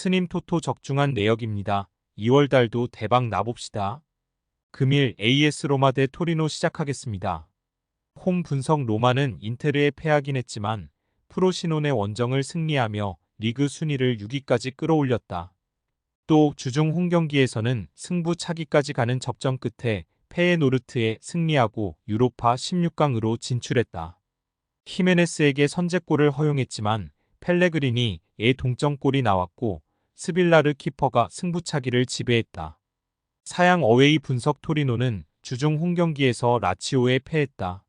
스님 토토 적중한 내역입니다. 2월 달도 대박 나봅시다. 금일 AS 로마 대 토리노 시작하겠습니다. 홈 분석 로마는 인테르에 패하긴 했지만 프로시노네 원정을 승리하며 리그 순위를 6위까지 끌어올렸다. 또 주중 홈경기에서는 승부차기까지 가는 접전 끝에 페에노르트에 승리하고 유로파 16강으로 진출했다. 히메네스에게 선제골을 허용했지만 펠레그리니의 동점골이 나왔고 스빌라르 키퍼가 승부차기를 지배했다. 사양 어웨이 분석 토리노는 주중 홈경기에서 라치오에 패했다.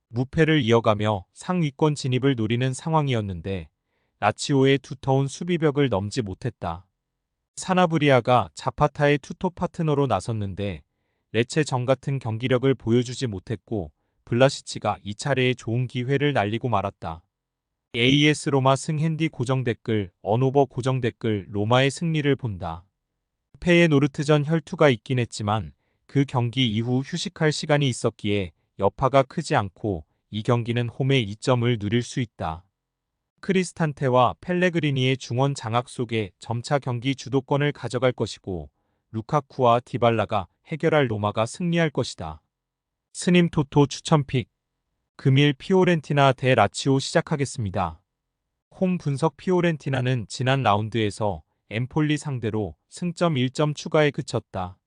무패를 이어가며 상위권 진입을 노리는 상황이었는데 라치오의 두터운 수비벽을 넘지 못했다. 사나브리아가 자파타의 투톱 파트너로 나섰는데 레체전 같은 경기력을 보여주지 못했고 블라시치가 2차례의 좋은 기회를 날리고 말았다. AS 로마 승핸디 고정댓글 언오버 고정댓글 로마의 승리를 본다. 페예노르트전 혈투가 있긴 했지만 그 경기 이후 휴식할 시간이 있었기에 여파가 크지 않고 이 경기는 홈의 2점을 누릴 수 있다. 크리스탄테와 펠레그리니의 중원 장악 속에 점차 경기 주도권을 가져갈 것이고 루카쿠와 디발라가 해결할 로마가 승리할 것이다. 스님 토토 추천픽 금일 피오렌티나 대 라치오 시작하겠습니다. 홈 분석 피오렌티나는 지난 라운드에서 엠폴리 상대로 승점 1점 추가에 그쳤다.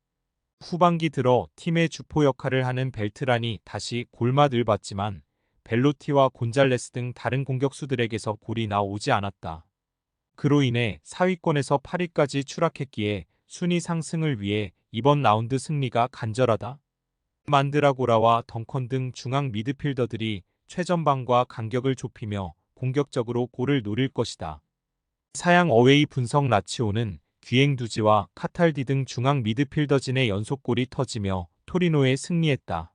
후반기 들어 팀의 주포 역할을 하는 벨트란이 다시 골맛을 봤지만 벨로티와 곤잘레스 등 다른 공격수들에게서 골이 나오지 않았다. 그로 인해 4위권에서 8위까지 추락했기에 순위 상승을 위해 이번 라운드 승리가 간절하다. 만드라고라와 덩컨 등 중앙 미드필더들이 최전방과 간격을 좁히며 공격적으로 골을 노릴 것이다. 사양 어웨이 분석 라치오는 귀행두지와 카탈디 등 중앙 미드필더진의 연속골이 터지며 토리노에 승리했다.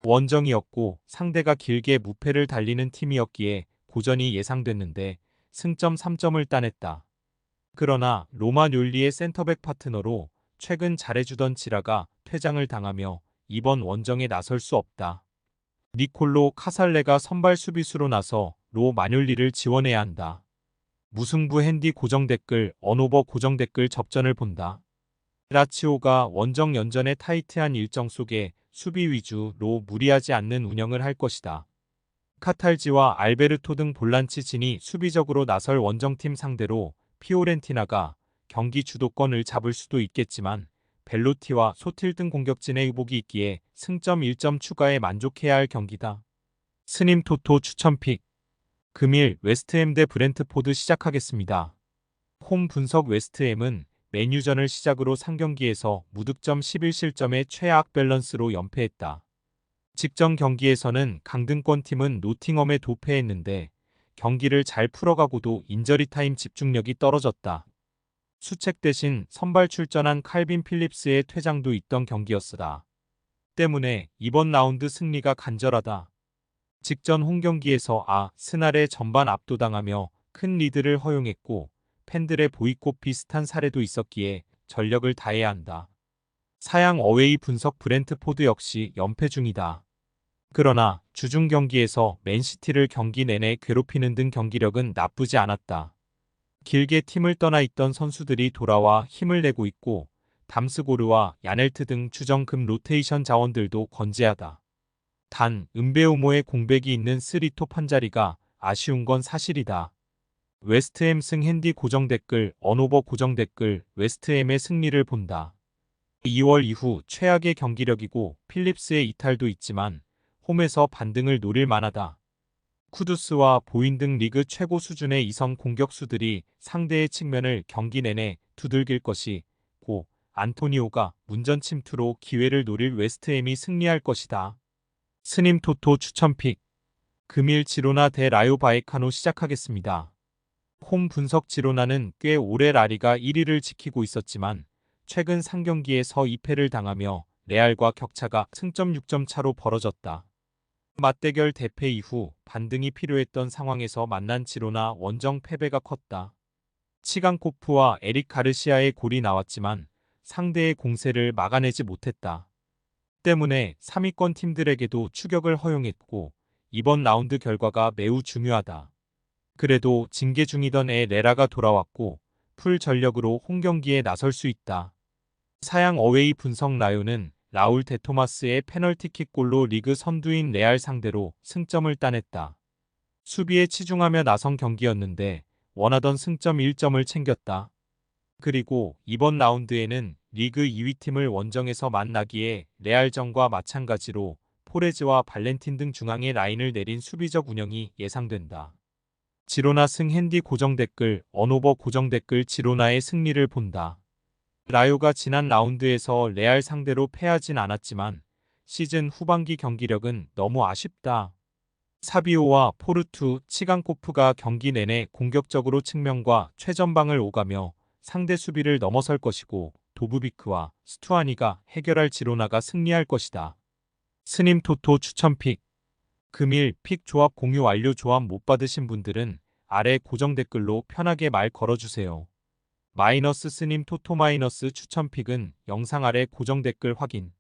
원정이었고 상대가 길게 무패를 달리는 팀이었기에 고전이 예상됐는데 승점 3점을 따냈다. 그러나 로마 뇰리의 센터백 파트너로 최근 잘해주던 지라가 퇴장을 당하며 이번 원정에 나설 수 없다. 니콜로 카살레가 선발 수비수로 나서 로 마뇰리를 지원해야 한다. 무승부 핸디 고정댓글 언오버 고정댓글 접전을 본다. 라치오가 원정 연전의 타이트한 일정 속에 수비 위주로 무리하지 않는 운영을 할 것이다. 카탈지와 알베르토 등 볼란치 진이 수비적으로 나설 원정팀 상대로 피오렌티나가 경기 주도권을 잡을 수도 있겠지만 벨로티와 소틸 등 공격진의 의복이 있기에 승점 1점 추가에 만족해야 할 경기다. 스님 토토 추천픽 금일 웨스트햄 대 브렌트포드 시작하겠습니다. 홈 분석 웨스트햄은 맨유전을 시작으로 3경기에서 무득점 11실점의 최악 밸런스로 연패했다. 직전 경기에서는 강등권 팀은 노팅엄에 도패했는데 경기를 잘 풀어가고도 인저리 타임 집중력이 떨어졌다. 수책 대신 선발 출전한 칼빈 필립스의 퇴장도 있던 경기였으다. 때문에 이번 라운드 승리가 간절하다. 직전 홈경기에서 아스날에 전반 압도당하며 큰 리드를 허용했고 팬들의 보이콧 비슷한 사례도 있었기에 전력을 다해야 한다. 사양 어웨이 분석 브렌트포드 역시 연패 중이다. 그러나 주중 경기에서 맨시티를 경기 내내 괴롭히는 등 경기력은 나쁘지 않았다. 길게 팀을 떠나 있던 선수들이 돌아와 힘을 내고 있고 담스고르와 야넬트 등 주정급 로테이션 자원들도 건재하다. 단 은베우모의 공백이 있는 3톱 한 자리가 아쉬운 건 사실이다. 웨스트햄 승 핸디 고정댓글 언오버 고정댓글 웨스트햄의 승리를 본다. 2월 이후 최악의 경기력이고 필립스의 이탈도 있지만 홈에서 반등을 노릴 만하다. 쿠두스와 보인 등 리그 최고 수준의 이성 공격수들이 상대의 측면을 경기 내내 두들길 것이고 안토니오가 문전 침투로 기회를 노릴 웨스트햄이 승리할 것이다. 스님 토토 추천픽 금일 지로나 대 라요 바에카노 시작하겠습니다. 홈 분석 지로나는 꽤 오래 라리가 1위를 지키고 있었지만 최근 3경기에서 2패를 당하며 레알과 격차가 승점 6점 차로 벌어졌다. 맞대결 대패 이후 반등이 필요했던 상황에서 만난 지로나 원정 패배가 컸다. 치강코프와 에릭 가르시아의 골이 나왔지만 상대의 공세를 막아내지 못했다. 때문에 3위권 팀들에게도 추격을 허용했고 이번 라운드 결과가 매우 중요하다. 그래도 징계 중이던 레라가 돌아왔고 풀 전력으로 홈경기에 나설 수 있다. 사양 어웨이 분석 라요는 라울 데토마스의 페널티킥골로 리그 선두인 레알 상대로 승점을 따냈다. 수비에 치중하며 나선 경기였는데 원하던 승점 1점을 챙겼다. 그리고 이번 라운드에는 리그 2위 팀을 원정에서 만나기에 레알전과 마찬가지로 포레즈와 발렌틴 등 중앙의 라인을 내린 수비적 운영이 예상된다. 지로나 승 핸디 고정 댓글 언오버 고정 댓글 지로나의 승리를 본다. 라요가 지난 라운드에서 레알 상대로 패하진 않았지만 시즌 후반기 경기력은 너무 아쉽다. 사비오와 포르투, 치강코프가 경기 내내 공격적으로 측면과 최전방을 오가며 상대 수비를 넘어설 것이고 도브비크와 스투아니가 해결할 지로나가 승리할 것이다. 스님 토토 추천픽. 금일 픽 조합 공유 완료. 조합 못 받으신 분들은 아래 고정 댓글로 편하게 말 걸어주세요. 마이너스 스님 토토 마이너스 추천픽은 영상 아래 고정 댓글 확인.